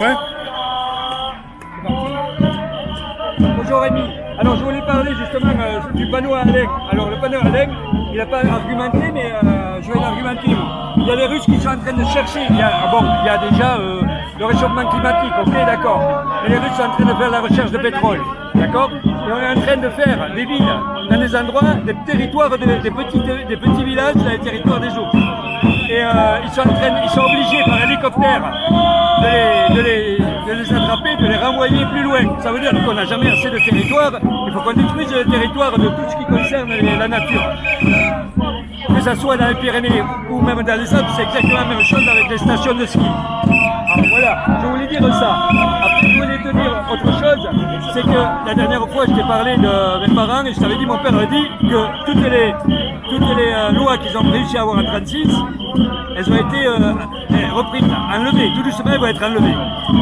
Ouais. Bonjour Rémi. Alors je voulais parler justement du panneau à Alain. Alors le panneau à Alain, il n'a pas argumenté, mais je vais l'argumenter. Il y a les Russes qui sont en train de chercher. Il y a déjà le réchauffement climatique, ok, d'accord. Et les Russes sont en train de faire la recherche de pétrole, d'accord. Et on est en train de faire des villes dans des endroits, des territoires, des petits villages dans les territoires des autres. Et ils sont obligés par hélicoptère de les attraper, de les renvoyer plus loin. Ça veut dire qu'on n'a jamais assez de territoire. Il faut qu'on détruise le territoire de tout ce qui concerne la nature. Que ce soit dans les Pyrénées ou même dans les Alpes, c'est exactement la même chose avec les stations de ski. Alors voilà, je voulais dire ça. Après, je voulais te dire autre chose, c'est que la dernière fois, je t'ai parlé de mes parents et je t'avais dit, mon père a dit que toutes les lois qu'ils ont réussi à avoir en 36, elles ont été reprises, enlevées. Tout doucement, elles vont être enlevées.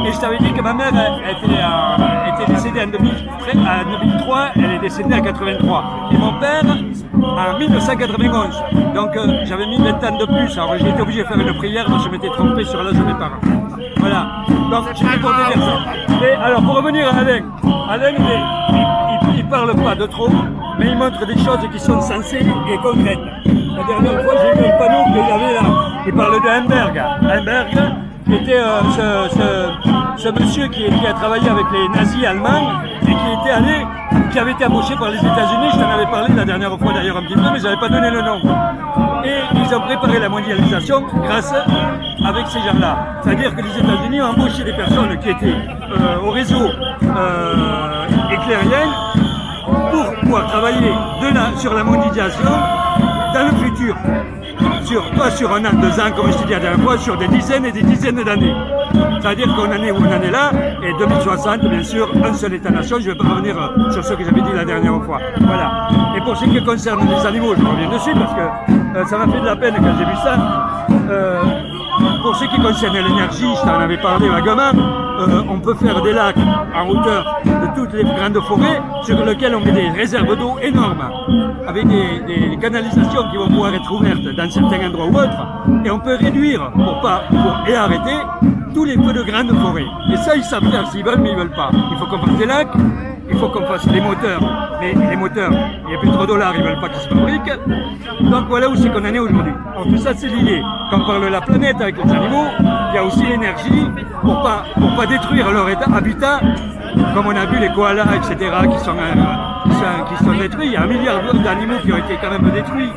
Et je t'avais dit que ma mère était décédée en 2003, elle est décédée en 83. Et mon père en 1991. Donc j'avais mis 20 ans de plus. Alors j'ai été obligé de faire une prière parce que je m'étais trompé sur l'âge de mes parents. Voilà. Donc j'étais pour te dire ça. Et alors pour revenir à Alain, il parle pas de trop, mais il montre des choses qui sont sensées et concrètes. La dernière fois, j'ai vu un panneau qu'il avait là. Il parle de Hamberg. Hamberg, qui était ce monsieur qui a travaillé avec les nazis allemands et qui avait été embauché par les États-Unis. Je t'en avais parlé la dernière fois d'ailleurs un petit peu, mais je n'avais pas donné le nom. Et ils ont préparé la mondialisation grâce avec ces gens-là. C'est-à-dire que les États-Unis ont embauché des personnes qui étaient au réseau éclairien pour pouvoir travailler sur la mondialisation dans le futur. Pas sur un an, 2 ans, comme je te dis la dernière fois, sur des dizaines et des dizaines d'années. C'est-à-dire qu'on en est où on en est là, et 2060, bien sûr, un seul État-nation. Je ne vais pas revenir sur ce que j'avais dit la dernière fois. Voilà. Et pour ce qui concerne les animaux, je reviens dessus parce que ça m'a fait de la peine quand j'ai vu ça. Pour ce qui concerne l'énergie, je t'en avais parlé vaguement, on peut faire des lacs en hauteur de toutes les grandes forêts sur lesquels on met des réserves d'eau énormes, avec des canalisations qui vont pouvoir être ouvertes dans certains endroits ou autres, et on peut réduire et arrêter tous les feux de grandes forêts. Et ça, ils savent faire s'ils veulent, mais ils ne veulent pas. Il faut qu'on fasse des lacs, il faut qu'on fasse des moteurs, mais les moteurs, il n'y a plus trop de dollars, ils ne veulent pas qu'ils se fabriquent. Donc voilà où c'est qu'on en est aujourd'hui. Alors tout ça, c'est lié. Quand on parle de la planète avec les animaux, il y a aussi l'énergie pour pas détruire leur habitat, comme on a vu les koalas, etc., qui sont détruits. Il y a 1 milliard d'animaux qui ont été quand même détruits,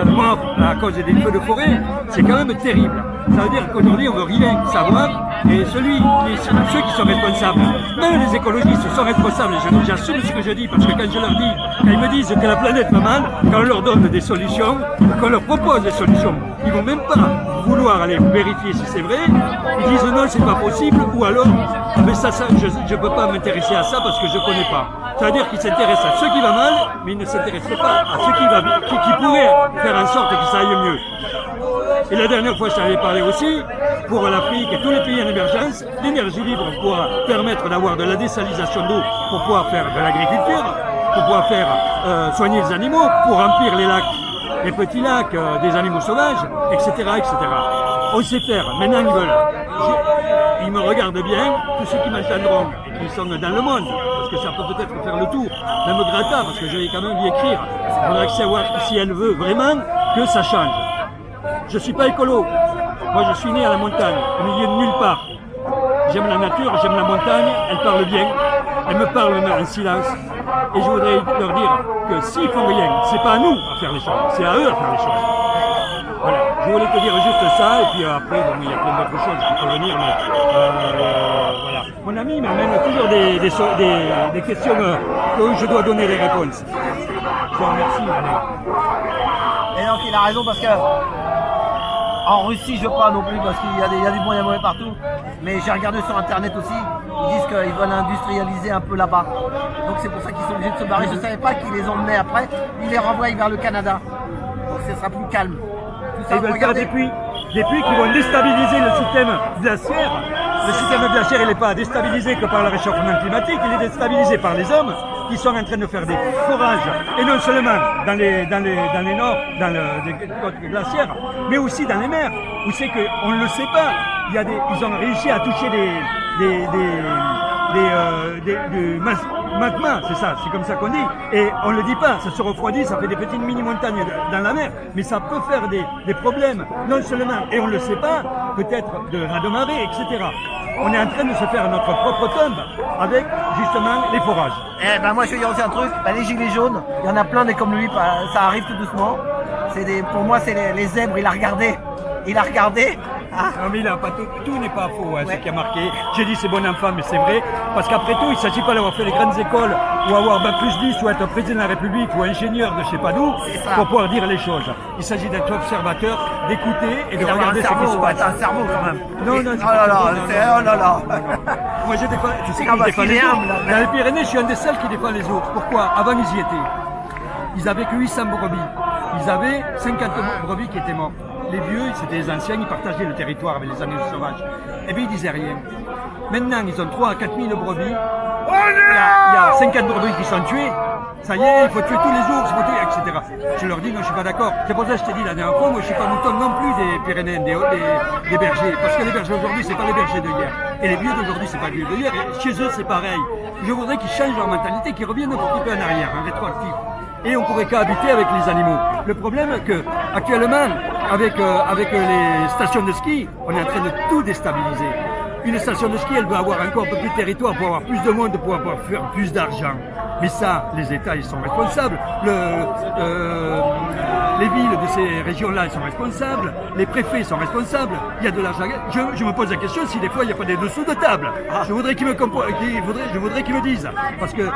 morts à cause des feux de forêt. C'est quand même terrible. Ça veut dire qu'aujourd'hui, on ne veut rien savoir. Et ceux qui sont responsables, même les écologistes sont responsables, j'assume ce que je dis, parce que quand ils me disent que la planète va mal, quand on leur donne des solutions, qu'on leur propose des solutions, ils vont même pas vouloir aller vérifier si c'est vrai, ils disent non, c'est pas possible, ou alors, mais ça je peux pas m'intéresser à ça parce que je connais pas. C'est-à-dire qu'ils s'intéressent à ce qui va mal, mais ils ne s'intéressent pas à ce qui pourrait faire en sorte que ça aille mieux. Et la dernière fois, je t'en avais parlé aussi, pour l'Afrique et tous les pays en émergence, l'énergie libre pour permettre d'avoir de la désalisation d'eau, pour pouvoir faire de l'agriculture, pour pouvoir faire soigner les animaux, pour remplir les lacs, les petits lacs des animaux sauvages, etc., etc. On sait faire. Maintenant, ils me regardent bien, tous ceux qui m'entendront, qui sont dans le monde, parce que ça peut peut-être faire le tour, même Greta, parce que je vais quand même lui écrire. Il faudra savoir si elle veut vraiment que ça change. Je ne suis pas écolo. Moi, je suis né à la montagne, au milieu de nulle part. J'aime la nature, j'aime la montagne, elle parle bien, elle me parle en silence. Et je voudrais leur dire que s'ils font rien, c'est pas à nous à faire les choses, c'est à eux à faire les choses. Voilà, je voulais te dire juste ça, et puis après, bon, il y a plein d'autres choses qui peuvent venir, mais voilà. Mon ami m'amène toujours des questions où je dois donner les réponses. Je vous remercie. Et donc il a raison parce que en Russie je veux pas non plus parce qu'il y a du bon et du mauvais partout, mais j'ai regardé sur internet aussi, ils disent qu'ils veulent industrialiser un peu là-bas, donc c'est pour ça qu'ils sont obligés de se barrer. Je savais pas qu'ils les emmenaient après, ils les renvoient vers le Canada, donc ce sera plus calme. Tout ça, ils veulent faire des puits qui vont déstabiliser le système glaciaire. Le système glaciaire il n'est pas déstabilisé que par le réchauffement climatique, il est déstabilisé par les hommes qui sont en train de faire des forages, et non seulement dans les nords, dans les côtes glaciaires, mais aussi dans les mers, où c'est qu'on ne le sait pas. Ils ont réussi à toucher du magma, c'est ça, c'est comme ça qu'on dit, et on le dit pas, ça se refroidit, ça fait des petites mini-montagnes dans la mer, mais ça peut faire des problèmes, non seulement, et on le sait pas, peut-être de raz de marée, etc. On est en train de se faire notre propre tombe avec justement les forages. Eh ben moi je vais dire aussi un truc, les gilets jaunes, il y en a plein des comme lui, ça arrive tout doucement. Pour moi c'est les zèbres, il a regardé. Ah. Non mais il a pas tout n'est pas faux, hein, ouais. Ce qui a marqué. J'ai dit c'est bon enfant, mais c'est vrai, parce qu'après tout, il ne s'agit pas d'avoir fait les grandes écoles ou avoir bac plus 10 ou être président de la République ou ingénieur de je sais pas d'où pour pouvoir dire les choses. Il s'agit d'être observateur, d'écouter et de regarder ce qui se passe. T'as un cerveau quand même. Non, oh là là. Moi je défends, tu sais qui défend les autres. Dans les Pyrénées, je suis un des seuls qui défend les autres. Pourquoi? Avant ils y étaient. Ils avaient que 800 brebis. Ils avaient 50 brebis qui étaient morts. Les vieux, c'était les anciens, ils partageaient le territoire avec les animaux sauvages. Et bien ils disaient rien. Maintenant, ils ont 3 à 4 000 brebis. Il y a 50 brebis qui sont tuées. Ça y est, il faut tuer tous les ours, etc. Je leur dis, non, je suis pas d'accord. C'est pour ça que je t'ai dit la dernière fois, moi je suis pas mouton non plus des Pyrénéens, des bergers. Parce que les bergers aujourd'hui, c'est pas les bergers de hier. Et les vieux d'aujourd'hui, c'est pas les vieux de hier. Et chez eux, c'est pareil. Je voudrais qu'ils changent leur mentalité, qu'ils reviennent un petit peu en arrière, en rétroactif. Et on pourrait cohabiter avec les animaux. Le problème est que, actuellement, avec les stations de ski, on est en train de tout déstabiliser. Une station de ski, elle veut avoir encore un peu plus de territoire pour avoir plus de monde, pour pouvoir faire plus d'argent. Mais ça, les États, ils sont responsables. Les villes de ces régions-là, ils sont responsables. Les préfets sont responsables. Il y a de l'argent. Je me pose la question si des fois, il n'y a pas des dessous de table. Je voudrais qu'ils me disent. Parce que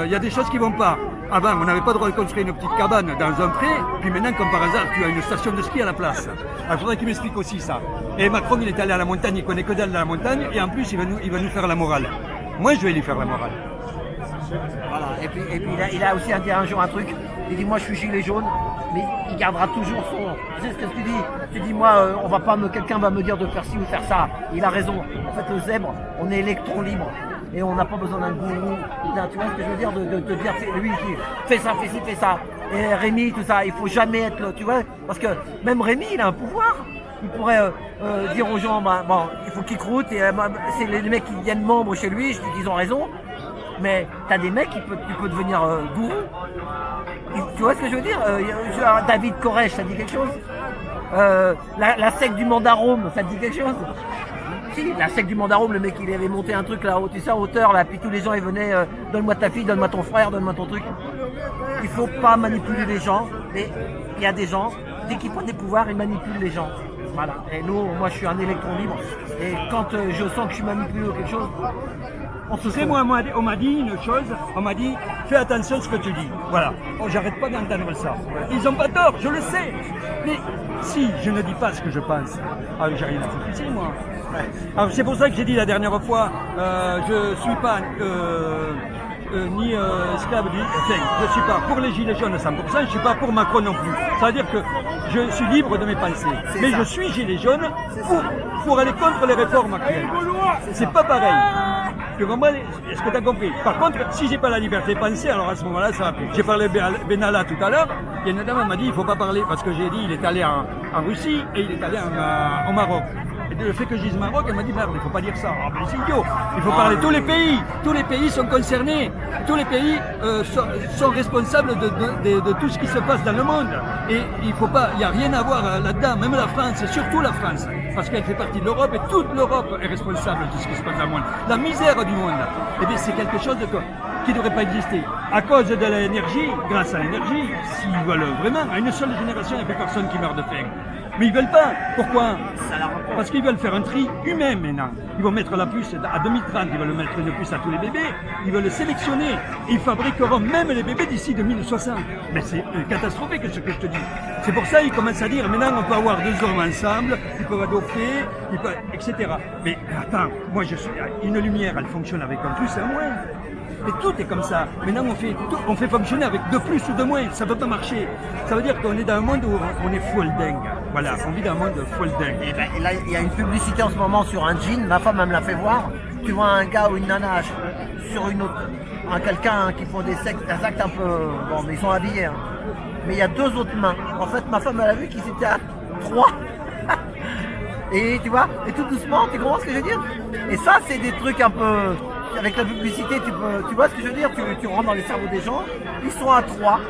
il y a des choses qui vont pas. Avant, on n'avait pas le droit de construire une petite cabane dans un pré, puis maintenant, comme par hasard, tu as une station de ski à la place. Alors, il faudrait qu'il m'explique aussi ça. Et Macron, il est allé à la montagne, il connaît que dalle de la montagne, et en plus, il va nous faire la morale. Moi, je vais lui faire la morale. Voilà. Et puis il a aussi dit un jour un truc, il dit moi je suis gilet jaune, mais il gardera toujours son... Tu sais ce que tu dis? Tu dis moi, quelqu'un va me dire de faire ci ou faire ça. Il a raison. En fait, le zèbre, on est électron libre. Et on n'a pas besoin d'un gourou. Tu vois ce que je veux dire, de dire, lui, fais ça, fais ci, fais ça. Et Rémi, tout ça, il faut jamais être là, tu vois. Parce que même Rémi, il a un pouvoir. Il pourrait dire aux gens, il faut qu'ils croûtent. Et c'est les mecs qui viennent membres chez lui, je dis qu'ils ont raison. Mais t'as des mecs qui peuvent devenir gourou. Tu vois ce que je veux dire? David Koresh, ça dit quelque chose? La secte du Mandarome, ça te dit quelque chose? Si, la secte du Mandarome, le mec il avait monté un truc là-haut, tu sais, en hauteur là, puis tous les gens ils venaient, donne-moi ta fille, donne-moi ton frère, donne-moi ton truc. Il faut pas manipuler les gens, mais il y a des gens, dès qu'ils prennent des pouvoirs, ils manipulent les gens. Voilà. Et nous, moi je suis un électron libre, et quand je sens que je suis manipulé ou quelque chose, on se sait. Moi, on m'a dit une chose, on m'a dit, fais attention à ce que tu dis. Voilà. J'arrête pas d'entendre ça. Ils ont pas tort, je le sais. Mais si je ne dis pas ce que je pense, j'ai rien à foutre ici, moi. Alors c'est pour ça que j'ai dit la dernière fois, je suis pas ni esclave, je suis pas pour les gilets jaunes à 100%, je suis pas pour Macron non plus. Ça veut dire que je suis libre de mes pensées. Mais je suis gilet jaune pour aller contre les réformes actuelles. C'est pas pareil. Tu comprends? Est-ce que tu as compris? Par contre, si j'ai pas la liberté de penser, alors à ce moment-là, ça va plus. J'ai parlé de Benalla tout à l'heure, et une dame m'a dit il faut pas parler, parce que j'ai dit il est allé en Russie et il est allé au Maroc. Et le fait que je dise Maroc, elle m'a dit merde, il ne faut pas dire ça. Ah ben c'est idiot. Il faut parler tous les pays. Tous les pays sont concernés. Tous les pays sont responsables de tout ce qui se passe dans le monde. Et il faut pas, il n'y a rien à voir là-dedans. Même la France, et surtout la France, parce qu'elle fait partie de l'Europe et toute l'Europe est responsable de ce qui se passe dans le monde. La misère du monde, eh bien c'est quelque chose qui ne devrait pas exister. À cause de l'énergie, grâce à l'énergie, s'ils veulent vraiment, à une seule génération, il n'y a plus personne qui meurt de faim. Mais ils veulent pas. Pourquoi? Parce qu'ils veulent faire un tri humain maintenant. Ils vont mettre la puce à 2030, ils veulent mettre une puce à tous les bébés, ils veulent sélectionner. Et ils fabriqueront même les bébés d'ici 2060. Mais c'est catastrophique ce que je te dis. C'est pour ça qu'ils commencent à dire maintenant on peut avoir 2 hommes ensemble, ils peuvent adopter, etc. Mais attends, moi je suis. Une lumière, elle fonctionne avec un plus et un moins. Mais tout est comme ça. Maintenant, on fait fonctionner avec 2 plus ou 2 moins. Ça ne peut pas marcher. Ça veut dire qu'on est dans un monde où on est full dingue. Voilà, on vit dans un monde full dingue. Et là, il y a une publicité en ce moment sur un jean. Ma femme, elle me l'a fait voir. tu vois un gars ou une nana sur une autre, quelqu'un qui font des actes un peu, bon, mais ils sont habillés, hein. Mais il y a 2 autres mains. En fait, ma femme, elle a vu qu'ils étaient à 3. Et tu vois, et tout doucement, tu comprends ce que je veux dire? Et ça, c'est des trucs un peu, avec la publicité, tu vois ce que je veux dire? Tu rentres dans les cerveaux des gens, ils sont à 3.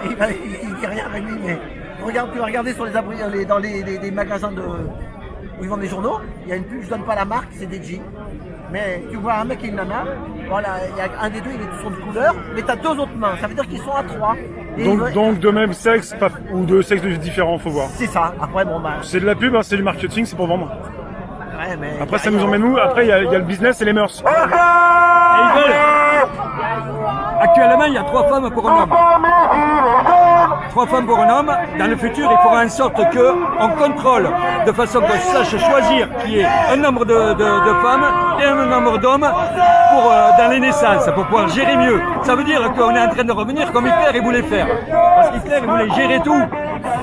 Il dit rien avec lui, mais regarde, tu vas regarder sur les abris, dans les magasins où ils vendent des journaux, il y a une pub, je donne pas la marque, c'est des jeans. Mais tu vois un mec et une nana, voilà, il y a un des deux, il est son de couleur, mais tu as 2 autres mains, ça veut dire qu'ils sont à 3. Donc de même sexe ou de sexe différent, faut voir. C'est ça, après bon bah. C'est de la pub, hein, c'est du marketing, c'est pour vendre. Ouais, mais Après ça nous emmène où? Après il y a le business et les mœurs. Et ils veulent. Actuellement, il y a 3 femmes pour un homme. 3 femmes pour un homme. Dans le futur, il faudra en sorte qu'on contrôle de façon qu'on sache choisir qui est un nombre de femmes et un nombre d'hommes dans les naissances, pour pouvoir gérer mieux. Ça veut dire qu'on est en train de revenir comme Hitler il voulait faire. Parce qu'Hitler il voulait gérer tout.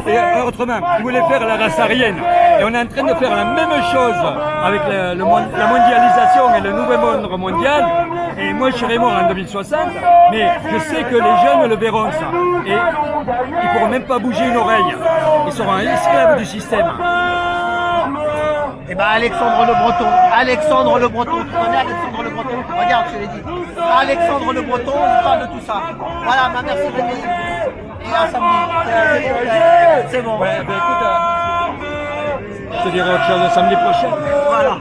Et autrement, il voulait faire la race aryenne. Et on est en train de faire la même chose avec la mondialisation et le nouvel monde mondial. Et moi, je serai mort en 2060, mais je sais que les jeunes le verront ça. Et ils ne pourront même pas bouger une oreille. Ils seront esclaves du système. Et ben Alexandre Le Breton, tu connais Alexandre Le Breton? Regarde, je l'ai dit. Alexandre Le Breton, il parle de tout ça. Voilà, merci Rémi. Et à samedi. C'est bon. Ouais, ben écoute, je te dirai autre chose samedi prochain. Voilà.